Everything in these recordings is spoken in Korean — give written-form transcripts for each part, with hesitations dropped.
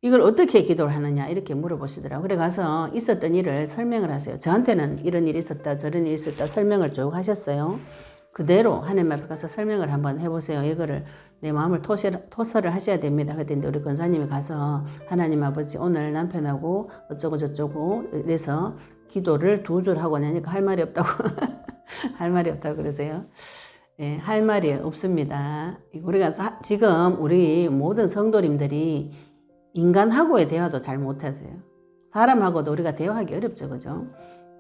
이걸 어떻게 기도를 하느냐 이렇게 물어보시더라고요. 그래 가서 있었던 일을 설명을 하세요. 저한테는 이런 일이 있었다 저런 일이 있었다 설명을 쭉 하셨어요. 그대로 하나님 앞에 가서 설명을 한번 해보세요. 이거를 내 마음을 토설을 하셔야 됩니다. 그랬더니 우리 권사님이 가서 하나님 아버지 오늘 남편하고 어쩌고 저쩌고 이래서 기도를 2줄 하고 나니까 할 말이 없다고 할 말이 없다고 그러세요. 네, 할 말이 없습니다. 우리가 지금 우리 모든 성도님들이 인간하고의 대화도 잘 못하세요. 사람하고도 우리가 대화하기 어렵죠. 그죠?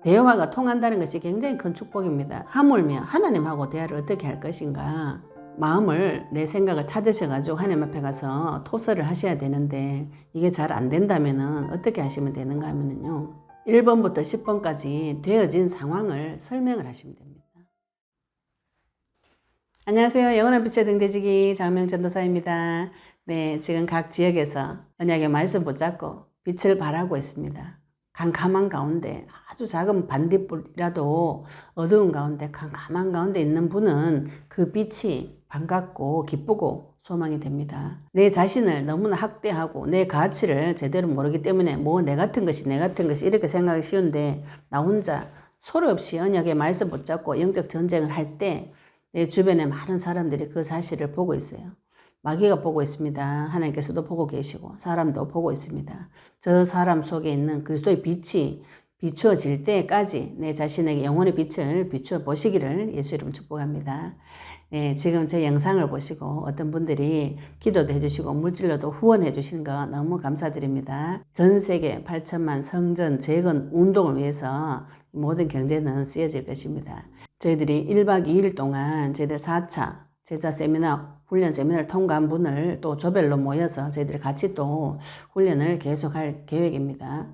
대화가 통한다는 것이 굉장히 큰 축복입니다. 하물며 하나님하고 대화를 어떻게 할 것인가. 마음을 내 생각을 찾으셔가지고 하나님 앞에 가서 토설을 하셔야 되는데 이게 잘 안 된다면 어떻게 하시면 되는가 하면요. 1번부터 10번까지 되어진 상황을 설명을 하시면 됩니다. 안녕하세요. 영원한 빛의 등대지기 장명 전도사입니다. 네, 지금 각 지역에서 언약의 말씀 붙잡고 빛을 발하고 있습니다. 캄캄한 가운데 아주 작은 반딧불이라도 어두운 가운데 캄캄한 가운데 있는 분은 그 빛이 반갑고 기쁘고 소망이 됩니다. 내 자신을 너무나 학대하고 내 가치를 제대로 모르기 때문에 뭐 내 같은 것이 이렇게 생각하기 쉬운데 나 혼자 소리 없이 언약의 말씀 붙잡고 영적 전쟁을 할 때 내 주변에 많은 사람들이 그 사실을 보고 있어요. 마귀가 보고 있습니다. 하나님께서도 보고 계시고 사람도 보고 있습니다. 저 사람 속에 있는 그리스도의 빛이 비추어질 때까지 내 자신에게 영혼의 빛을 비추어 보시기를 예수 이름 축복합니다. 네, 지금 제 영상을 보시고 어떤 분들이 기도도 해주시고 물질로도 후원해 주시는 거 너무 감사드립니다. 전 세계 8천만 성전 재건 운동을 위해서 모든 경제는 쓰여질 것입니다. 저희들이 1박 2일 동안 저희들 4차 제자 세미나 훈련 세미나를 통과한 분을 또 조별로 모여서 저희들이 같이 또 훈련을 계속할 계획입니다.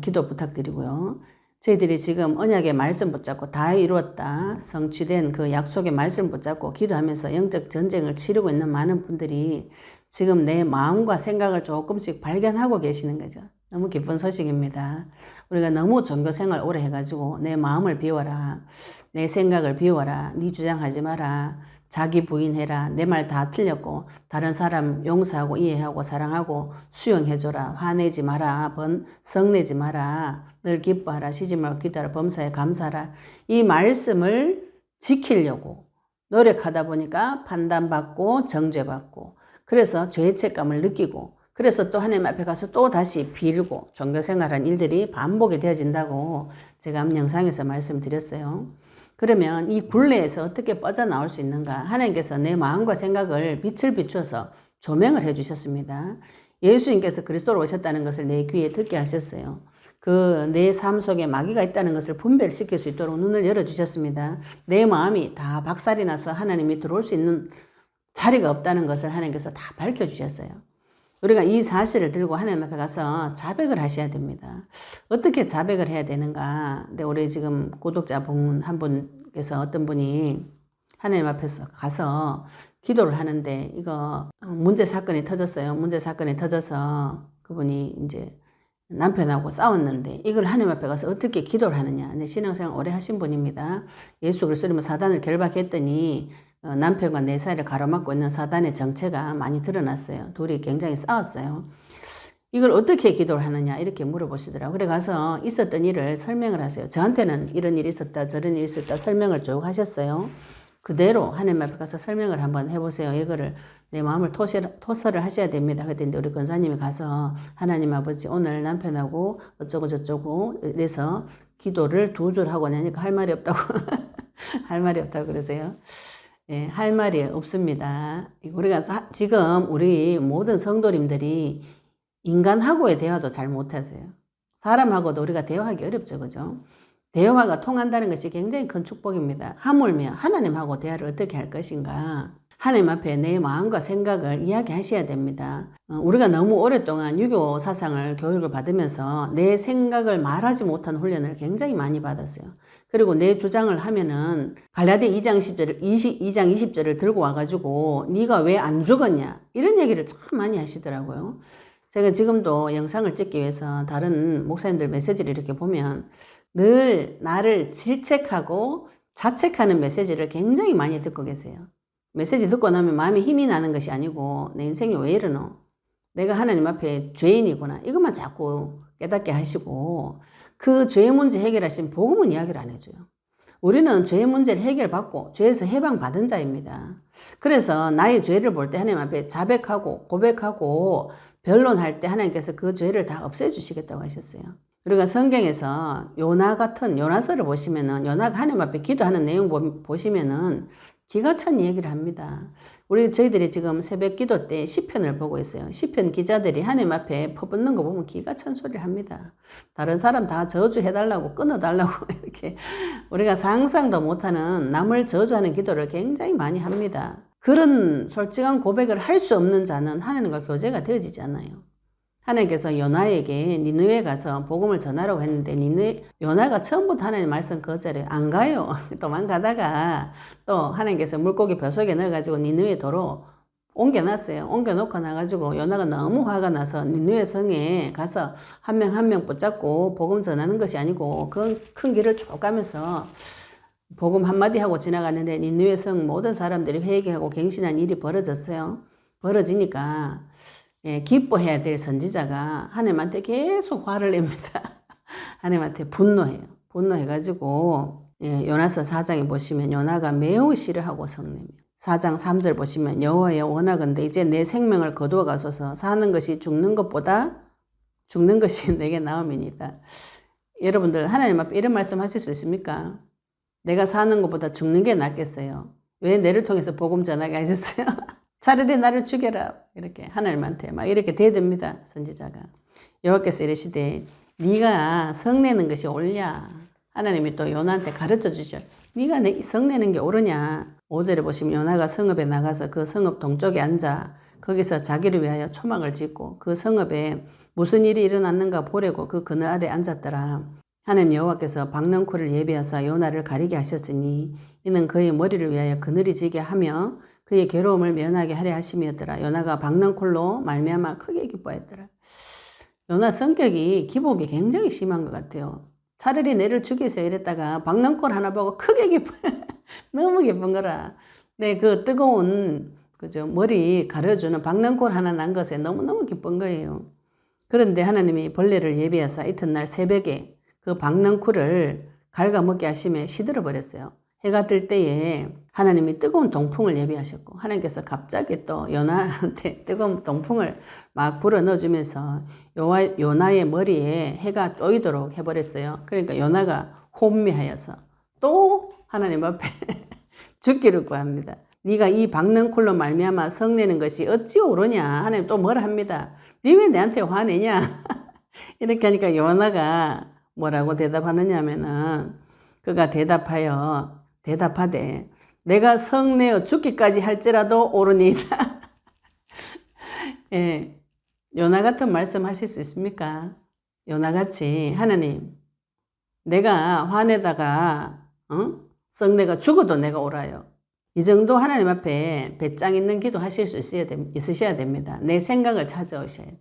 기도 부탁드리고요. 저희들이 지금 언약의 말씀 붙잡고 다 이루었다 성취된 그 약속의 말씀 붙잡고 기도하면서 영적 전쟁을 치르고 있는 많은 분들이 지금 내 마음과 생각을 조금씩 발견하고 계시는 거죠. 너무 기쁜 소식입니다. 우리가 너무 종교생활 오래 해가지고 내 마음을 비워라, 내 생각을 비워라, 네 주장하지 마라, 자기 부인해라, 내 말 다 틀렸고 다른 사람 용서하고 이해하고 사랑하고 수용해줘라, 화내지 마라, 성내지 마라, 늘 기뻐하라, 쉬지 말고 기도하라, 범사에 감사하라. 이 말씀을 지키려고 노력하다 보니까 판단받고 정죄받고 그래서 죄책감을 느끼고 그래서 또 하나님 앞에 가서 또 다시 빌고 종교생활한 일들이 반복이 되어진다고 제가 앞 영상에서 말씀드렸어요. 그러면 이 굴레에서 어떻게 빠져나올 수 있는가? 하나님께서 내 마음과 생각을 빛을 비추어서 조명을 해주셨습니다. 예수님께서 그리스도로 오셨다는 것을 내 귀에 듣게 하셨어요. 그 내 삶 속에 마귀가 있다는 것을 분별시킬 수 있도록 눈을 열어주셨습니다. 내 마음이 다 박살이 나서 하나님이 들어올 수 있는 자리가 없다는 것을 하나님께서 다 밝혀주셨어요. 우리가 이 사실을 들고 하나님 앞에 가서 자백을 하셔야 됩니다. 어떻게 자백을 해야 되는가? 근데 우리 지금 구독자분 한 분께서 어떤 분이 하나님 앞에서 가서 기도를 하는데 이거 문제 사건이 터졌어요. 문제 사건이 터져서 그분이 이제 남편하고 싸웠는데 이걸 하나님 앞에 가서 어떻게 기도를 하느냐. 내 신앙생활 오래 하신 분입니다. 예수 그리스도님은 사단을 결박했더니 남편과 내 사이를 가로막고 있는 사단의 정체가 많이 드러났어요. 둘이 굉장히 싸웠어요. 이걸 어떻게 기도를 하느냐 이렇게 물어보시더라고요. 그래 가서 있었던 일을 설명을 하세요. 저한테는 이런 일이 있었다 저런 일이 있었다 설명을 쭉 하셨어요. 그대로 하나님 앞에 가서 설명을 한번 해보세요. 이거를 내 마음을 토설을 하셔야 됩니다. 그랬더니 우리 권사님이 가서 하나님 아버지 오늘 남편하고 어쩌고 저쩌고 이래서 기도를 2줄 하고 나니까 할 말이 없다고 할 말이 없다고 그러세요. 네, 할 말이 없습니다. 우리가 지금 우리 모든 성도님들이 인간하고의 대화도 잘 못하세요. 사람하고도 우리가 대화하기 어렵죠. 그죠? 대화가 통한다는 것이 굉장히 큰 축복입니다. 하물며 하나님하고 대화를 어떻게 할 것인가. 하나님 앞에 내 마음과 생각을 이야기하셔야 됩니다. 우리가 너무 오랫동안 유교 사상을 교육을 받으면서 내 생각을 말하지 못한 훈련을 굉장히 많이 받았어요. 그리고 내 주장을 하면은 갈라디아 2장 20절을 들고 와가지고 네가 왜 안 죽었냐 이런 얘기를 참 많이 하시더라고요. 제가 지금도 영상을 찍기 위해서 다른 목사님들 메시지를 이렇게 보면 늘 나를 질책하고 자책하는 메시지를 굉장히 많이 듣고 계세요. 메시지 듣고 나면 마음에 힘이 나는 것이 아니고 내 인생이 왜 이러노? 내가 하나님 앞에 죄인이구나. 이것만 자꾸 깨닫게 하시고 그 죄 문제 해결하신 복음은 이야기를 안 해줘요. 우리는 죄 문제를 해결받고 죄에서 해방받은 자입니다. 그래서 나의 죄를 볼 때 하나님 앞에 자백하고 고백하고 변론할 때 하나님께서 그 죄를 다 없애주시겠다고 하셨어요. 그리고 성경에서 요나 같은 요나서를 보시면은 요나가 하나님 앞에 기도하는 내용 보시면은 기가 찬 얘기를 합니다. 저희들이 지금 새벽 기도 때 시편을 보고 있어요. 시편 기자들이 하나님 앞에 퍼붓는 거 보면 기가 찬 소리를 합니다. 다른 사람 다 저주해달라고 끊어달라고 이렇게 우리가 상상도 못하는 남을 저주하는 기도를 굉장히 많이 합니다. 그런 솔직한 고백을 할 수 없는 자는 하나님과 교제가 되어지지 않아요. 하나님께서 요나에게 니느웨에 가서 복음을 전하라고 했는데 요나가 처음부터 하나님 말씀 거절해 안 가요. 도망가다가 또 하나님께서 물고기 벼속에 넣어가지고 니느웨 도로 옮겨놨어요. 옮겨놓고 나가지고 요나가 너무 화가 나서 니느웨 성에 가서 한 명 한 명 붙잡고 복음 전하는 것이 아니고 그 큰 길을 쭉 가면서 복음 한마디 하고 지나갔는데 니느웨 성 모든 사람들이 회개하고 갱신한 일이 벌어졌어요. 벌어지니까 기뻐해야 될 선지자가 하나님한테 계속 화를 냅니다. 하나님한테 분노해요. 분노해가지고 요나서 4장에 보시면 요나가 매우 싫어하고 성내며 4장 3절 보시면 여호와여 원하건대 이제 내 생명을 거두어 가소서 사는 것이 죽는 것보다 죽는 것이 내게 나음이니이다. 여러분들 하나님 앞에 이런 말씀 하실 수 있습니까? 내가 사는 것보다 죽는 게 낫겠어요. 왜 내를 통해서 복음 전하게 하셨어요? 차라리 나를 죽여라. 이렇게 하나님한테 막 이렇게 대듭니다. 선지자가. 여호와께서 이르시되 네가 성내는 것이 옳냐. 하나님이 또 요나한테 가르쳐 주죠. 네가 성내는 게 옳으냐. 5절에 보시면 요나가 성읍에 나가서 그 성읍 동쪽에 앉아 거기서 자기를 위하여 초막을 짓고 그 성읍에 무슨 일이 일어났는가 보려고 그 그늘 아래 앉았더라. 하나님 여호와께서 박넝쿨을 예비하사 요나를 가리게 하셨으니 이는 그의 머리를 위하여 그늘이 지게 하며 그의 괴로움을 면하게 하려 하심이었더라. 요나가 박넝쿨로 말미암아 크게 기뻐했더라. 요나 성격이 기복이 굉장히 심한 것 같아요. 차라리 내를 죽이세요 이랬다가 박넝쿨 하나 보고 크게 기뻐. 너무 기쁜 거라. 네, 그 뜨거운 머리 가려주는 박넝쿨 하나 난 것에 너무너무 기쁜 거예요. 그런데 하나님이 벌레를 예비하사 이튿날 새벽에 그 박넝쿨을 갉아먹게 하심에 시들어 버렸어요. 해가 뜰 때에 하나님이 뜨거운 동풍을 예비하셨고 하나님께서 갑자기 또 요나한테 뜨거운 동풍을 막 불어 넣어주면서 요나의 머리에 해가 쪼이도록 해버렸어요. 그러니까 요나가 혼미하여서 또 하나님 앞에 죽기를 구합니다. 네가 이 박넝쿨로 말미암아 성내는 것이 어찌 옳으냐. 하나님 또 뭐라 합니다. 네 왜 내한테 화내냐. 이렇게 하니까 요나가 뭐라고 대답하느냐 하면은 그가 대답하되 내가 성내어 죽기까지 할지라도 옳으니이다. 예, 요나 같은 말씀 하실 수 있습니까? 요나같이 하나님 내가 화내다가 성내가 죽어도 내가 옳아요. 이 정도 하나님 앞에 배짱 있는 기도 하실 수 있으셔야 됩니다. 내 생각을 찾아오셔야 돼요.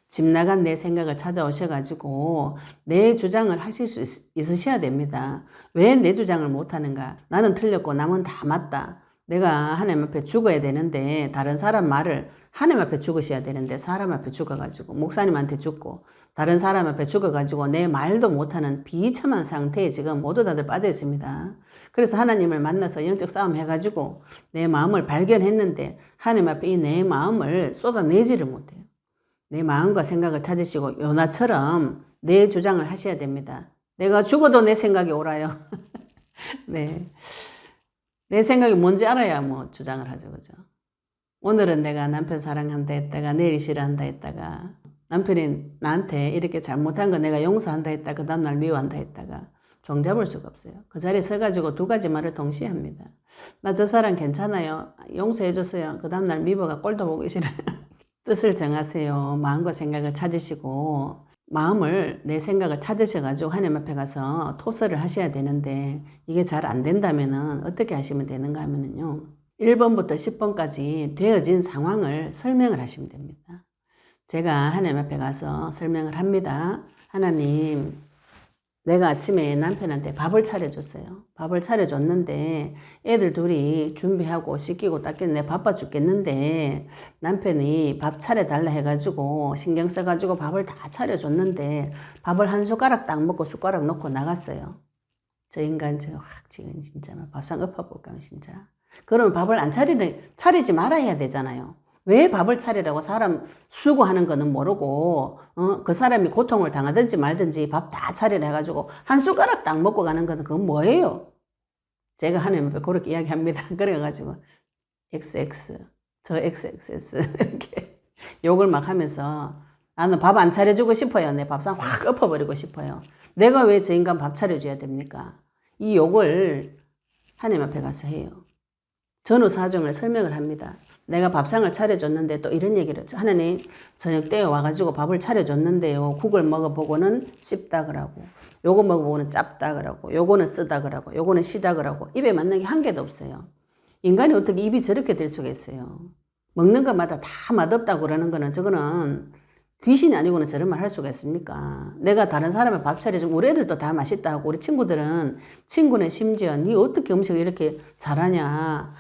집 나간 내 생각을 찾아오셔가지고 내 주장을 하실 수 있으셔야 됩니다. 왜 내 주장을 못하는가? 나는 틀렸고 남은 다 맞다. 내가 하나님 앞에 죽어야 되는데 다른 사람 말을 하나님 앞에 죽으셔야 되는데 사람 앞에 죽어가지고 목사님한테 죽고 다른 사람 앞에 죽어가지고 내 말도 못하는 비참한 상태에 지금 모두 다들 빠져 있습니다. 그래서 하나님을 만나서 영적 싸움 해가지고 내 마음을 발견했는데 하나님 앞에 이 내 마음을 쏟아내지를 못해요. 내 마음과 생각을 찾으시고 요나처럼 내 주장을 하셔야 됩니다. 내가 죽어도 내 생각이 옳아요. 네, 내 생각이 뭔지 알아야 뭐 주장을 하죠, 그죠? 오늘은 내가 남편 사랑한다 했다가 내일 싫어한다 했다가 남편이 나한테 이렇게 잘못한 거 내가 용서한다 했다가 그 다음날 미워한다 했다가 종잡을 수가 없어요. 그 자리에 서가지고 두 가지 말을 동시에 합니다. 나 저 사람 괜찮아요. 용서해줬어요. 그 다음날 미워가 꼴도 보기 싫어요. 뜻을 정하세요. 마음과 생각을 찾으시고 마음을 내 생각을 찾으셔가지고 하나님 앞에 가서 토설을 하셔야 되는데 이게 잘 안 된다면은 어떻게 하시면 되는가 하면은요. 1번부터 10번까지 되어진 상황을 설명을 하시면 됩니다. 제가 하나님 앞에 가서 설명을 합니다. 하나님, 내가 아침에 남편한테 밥을 차려줬어요. 밥을 차려줬는데 애들 둘이 준비하고 씻기고 닦이는데 바빠 죽겠는데 남편이 밥 차려달라 해가지고 신경 써가지고 밥을 다 차려줬는데 밥을 한 숟가락 딱 먹고 숟가락 놓고 나갔어요. 저 인간 저 확 지금 진짜 밥상 엎어볼까 진짜. 그러면 밥을 안 차리지 말아야 해야 되잖아요. 왜 밥을 차리라고 사람 수고하는 거는 모르고 그 사람이 고통을 당하든지 말든지 밥 다 차리라 해가지고 한 숟가락 딱 먹고 가는 거는 그건 뭐예요? 제가 하나님 앞에 그렇게 이야기합니다. 그래가지고 XX 저 XXS 이렇게 욕을 막 하면서 나는 밥 안 차려주고 싶어요. 내 밥상 확 엎어버리고 싶어요. 내가 왜 저 인간 밥 차려줘야 됩니까? 이 욕을 하나님 앞에 가서 해요. 전후 사정을 설명을 합니다. 내가 밥상을 차려줬는데 또 이런 얘기를 하나님 저녁 때에 와가지고 밥을 차려줬는데요. 국을 먹어보고는 씹다 그러고 요거 먹어보고는 짭다 그러고 요거는 쓰다 그러고 요거는 시다 그러고 입에 맞는 게 한 개도 없어요. 인간이 어떻게 입이 저렇게 될 수가 있어요. 먹는 것마다 다 맛없다고 그러는 거는 저거는 귀신이 아니고는 저런 말 할 수가 있습니까? 내가 다른 사람의 밥 차려주면 우리 애들도 다 맛있다 하고 우리 친구는 심지어 니 어떻게 음식을 이렇게 잘하냐.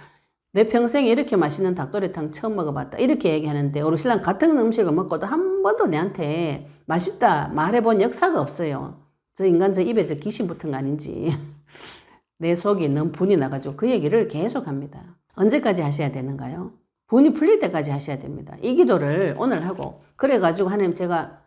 내 평생에 이렇게 맛있는 닭도리탕 처음 먹어봤다. 이렇게 얘기하는데 우리 신랑 같은 음식을 먹고도 한 번도 내한테 맛있다 말해본 역사가 없어요. 저 인간 저 입에 저 귀신 붙은 거 아닌지. 내 속이 너무 분이 나가지고 그 얘기를 계속 합니다. 언제까지 하셔야 되는가요? 분이 풀릴 때까지 하셔야 됩니다. 이 기도를 오늘 하고 그래가지고 하나님 제가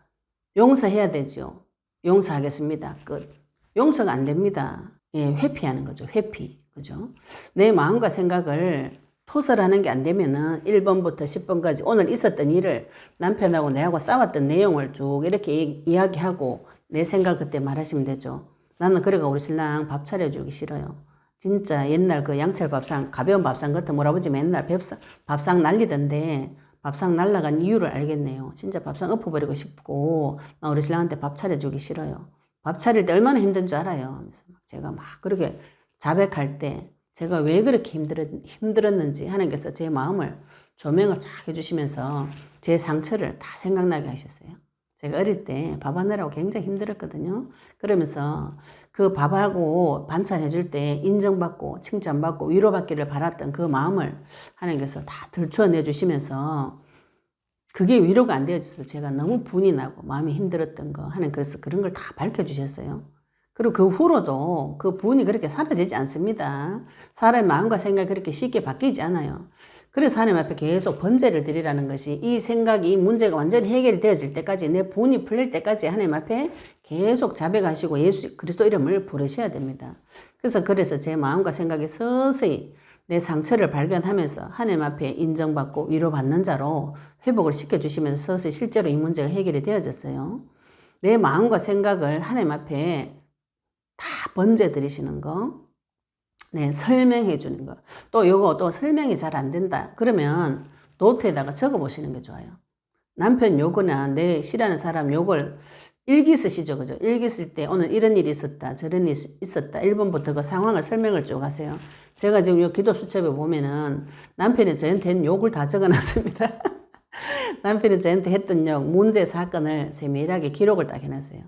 용서해야 되죠. 용서하겠습니다. 끝. 용서가 안 됩니다. 예, 회피하는 거죠. 회피. 그죠? 내 마음과 생각을 토설하는 게 안 되면은 1번부터 10번까지 오늘 있었던 일을 남편하고 내하고 싸웠던 내용을 쭉 이렇게 이야기하고 내 생각 그때 말하시면 되죠. 나는 그래가 우리 신랑 밥 차려주기 싫어요. 진짜 옛날 그 양철 밥상, 가벼운 밥상 같은 우리 아버지 맨날 밥상 날리던데 밥상 날라간 이유를 알겠네요. 진짜 밥상 엎어버리고 싶고 우리 신랑한테 밥 차려주기 싫어요. 밥 차릴 때 얼마나 힘든 줄 알아요. 제가 막 그렇게 자백할 때 제가 왜 그렇게 힘들었는지 하나님께서 제 마음을 조명을 쫙 해주시면서 제 상처를 다 생각나게 하셨어요. 제가 어릴 때 밥 하느라고 굉장히 힘들었거든요. 그러면서 그 밥하고 반찬 해줄 때 인정받고 칭찬받고 위로받기를 바랐던 그 마음을 하나님께서 다 들춰내 주시면서 그게 위로가 안 되어져서 제가 너무 분이 나고 마음이 힘들었던 거 하나님께서 그런 걸 다 밝혀주셨어요. 그리고 그 후로도 그 분이 그렇게 사라지지 않습니다. 사람의 마음과 생각이 그렇게 쉽게 바뀌지 않아요. 그래서 하나님 앞에 계속 번제를 드리라는 것이 이 생각이 이 문제가 완전히 해결되어질 때까지 내 분이 풀릴 때까지 하나님 앞에 계속 자백하시고 예수 그리스도 이름을 부르셔야 됩니다. 그래서 제 마음과 생각이 서서히 내 상처를 발견하면서 하나님 앞에 인정받고 위로받는 자로 회복을 시켜주시면서 서서히 실제로 이 문제가 해결이 되어졌어요. 내 마음과 생각을 하나님 앞에 다 번제 드리시는 거, 네, 설명해 주는 거. 또 요거 또 설명이 잘 안 된다. 그러면 노트에다가 적어 보시는 게 좋아요. 남편 욕이나 내 싫어하는 사람 욕을 일기 쓰시죠. 그죠? 일기 쓸 때 오늘 이런 일이 있었다. 저런 일이 있었다. 1번부터 그 상황을 설명을 쭉 하세요. 제가 지금 요 기도 수첩에 보면은 남편이 저한테 한 욕을 다 적어 놨습니다. 남편이 저한테 했던 욕, 문제 사건을 세밀하게 기록을 딱 해놨어요.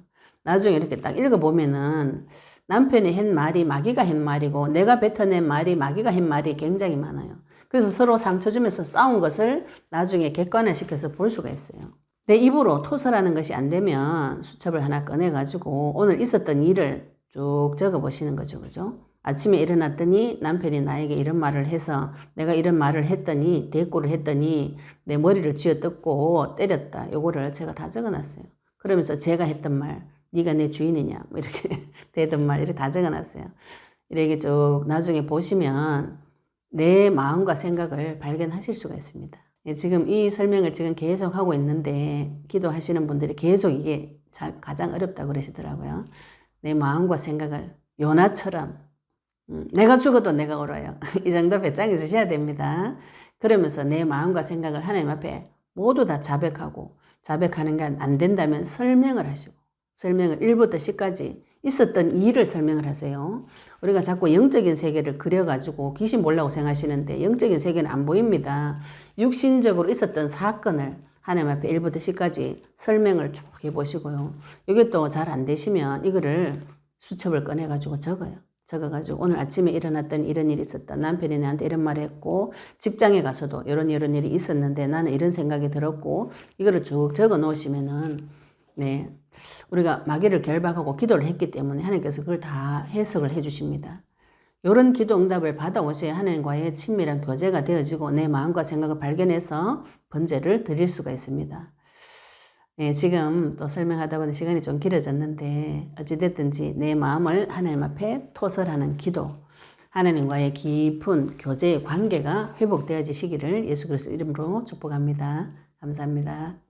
나중에 이렇게 딱 읽어보면은 남편이 한 말이 마귀가 한 말이고 내가 뱉어낸 말이 마귀가 한 말이 굉장히 많아요. 그래서 서로 상처 주면서 싸운 것을 나중에 객관화시켜서 볼 수가 있어요. 내 입으로 토설하는 것이 안 되면 수첩을 하나 꺼내가지고 오늘 있었던 일을 쭉 적어보시는 거죠. 그죠? 아침에 일어났더니 남편이 나에게 이런 말을 해서 내가 이런 말을 했더니 대꾸를 했더니 내 머리를 쥐어뜯고 때렸다. 요거를 제가 다 적어놨어요. 그러면서 제가 했던 말 네가 내 주인이냐 뭐 이렇게 되던 말 이렇게 다 적어놨어요. 이렇게 쭉 나중에 보시면 내 마음과 생각을 발견하실 수가 있습니다. 지금 이 설명을 지금 계속 하고 있는데 기도하시는 분들이 계속 이게 가장 어렵다고 그러시더라고요. 내 마음과 생각을 요나처럼 내가 죽어도 내가 울어요. 이 정도 배짱이 있으셔야 됩니다. 그러면서 내 마음과 생각을 하나님 앞에 모두 다 자백하는 게 안 된다면 설명을 하시고 설명을 1부터 10까지 있었던 일을 설명을 하세요. 우리가 자꾸 영적인 세계를 그려가지고 귀신 보려고 생각하시는데 영적인 세계는 안 보입니다. 육신적으로 있었던 사건을 하나님 앞에 1부터 10까지 설명을 쭉 해보시고요. 이게 또 잘 안 되시면 이거를 수첩을 꺼내가지고 적어요. 적어가지고 오늘 아침에 일어났더니 이런 일이 있었다. 남편이 나한테 이런 말을 했고 직장에 가서도 이런 일이 있었는데 나는 이런 생각이 들었고 이거를 쭉 적어 놓으시면은 네 우리가 마귀를 결박하고 기도를 했기 때문에 하나님께서 그걸 다 해석을 해 주십니다. 이런 기도 응답을 받아오셔야 하나님과의 친밀한 교제가 되어지고 내 마음과 생각을 발견해서 번제를 드릴 수가 있습니다. 네, 지금 또 설명하다 보니 시간이 좀 길어졌는데 어찌됐든지 내 마음을 하나님 앞에 토설하는 기도, 하나님과의 깊은 교제의 관계가 회복되어지시기를 예수 그리스도 이름으로 축복합니다. 감사합니다.